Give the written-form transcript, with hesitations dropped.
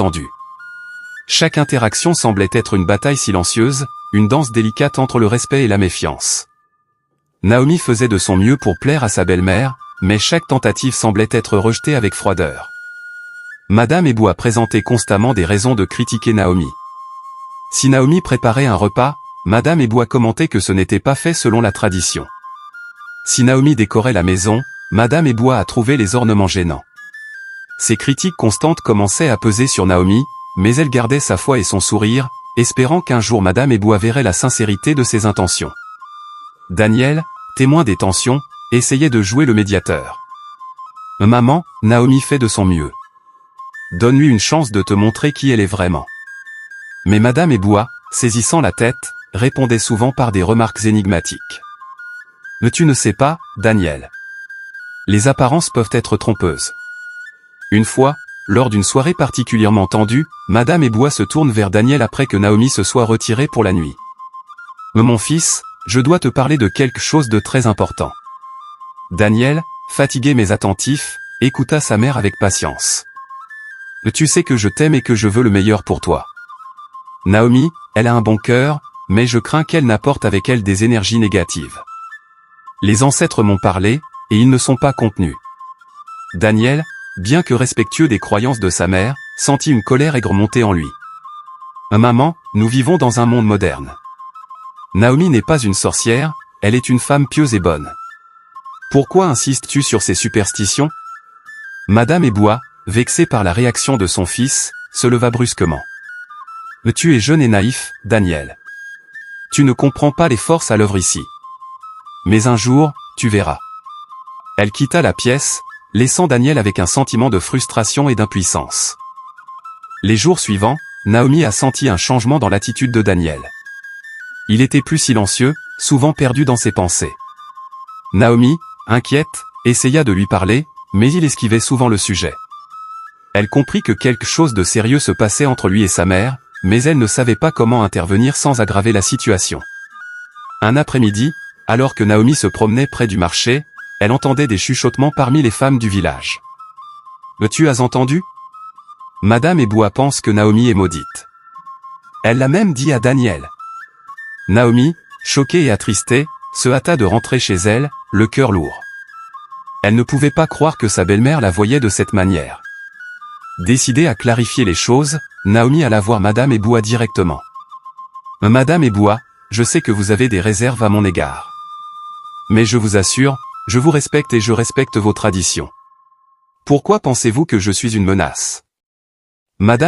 tendue. Chaque interaction semblait être une bataille silencieuse, une danse délicate entre le respect et la méfiance. Naomi faisait de son mieux pour plaire à sa belle-mère, mais chaque tentative semblait être rejetée avec froideur. Madame Eboua présentait constamment des raisons de critiquer Naomi. Si Naomi préparait un repas, Madame Eboua commentait que ce n'était pas fait selon la tradition. Si Naomi décorait la maison, Madame Eboua a trouvé les ornements gênants. Ces critiques constantes commençaient à peser sur Naomi, mais elle gardait sa foi et son sourire, espérant qu'un jour Madame Eboua verrait la sincérité de ses intentions. Daniel, témoin des tensions, essayait de jouer le médiateur. « Maman, Naomi fait de son mieux. Donne-lui une chance de te montrer qui elle est vraiment. » Mais Madame Eboua, saisissant la tête, répondait souvent par des remarques énigmatiques. « Mais tu ne sais pas, Daniel. Les apparences peuvent être trompeuses. » Une fois, lors d'une soirée particulièrement tendue, Madame Eboua se tourne vers Daniel après que Naomi se soit retirée pour la nuit. « Mon fils, je dois te parler de quelque chose de très important. » Daniel, fatigué mais attentif, écouta sa mère avec patience. « Tu sais que je t'aime et que je veux le meilleur pour toi. Naomi, elle a un bon cœur, mais je crains qu'elle n'apporte avec elle des énergies négatives. Les ancêtres m'ont parlé, et ils ne sont pas contenus. » Daniel, bien que respectueux des croyances de sa mère, sentit une colère aigre monter en lui. « Maman, nous vivons dans un monde moderne. Naomi n'est pas une sorcière, elle est une femme pieuse et bonne. Pourquoi insistes-tu sur ces superstitions ?» Madame Eboua, vexée par la réaction de son fils, se leva brusquement. « Tu es jeune et naïf, Daniel. Tu ne comprends pas les forces à l'œuvre ici. Mais un jour, tu verras. » Elle quitta la pièce, laissant Daniel avec un sentiment de frustration et d'impuissance. Les jours suivants, Naomi a senti un changement dans l'attitude de Daniel. Il était plus silencieux, souvent perdu dans ses pensées. Naomi, inquiète, essaya de lui parler, mais il esquivait souvent le sujet. Elle comprit que quelque chose de sérieux se passait entre lui et sa mère, mais elle ne savait pas comment intervenir sans aggraver la situation. Un après-midi, alors que Naomi se promenait près du marché, elle entendait des chuchotements parmi les femmes du village. « Tu as entendu ? Madame Eboua pense que Naomi est maudite. Elle l'a même dit à Daniel. » Naomi, choquée et attristée, se hâta de rentrer chez elle, le cœur lourd. Elle ne pouvait pas croire que sa belle-mère la voyait de cette manière. Décidée à clarifier les choses, Naomi alla voir Madame Eboua directement. « Madame Eboua, je sais que vous avez des réserves à mon égard. Mais je vous assure, je vous respecte et je respecte vos traditions. Pourquoi pensez-vous que je suis une menace ? Madame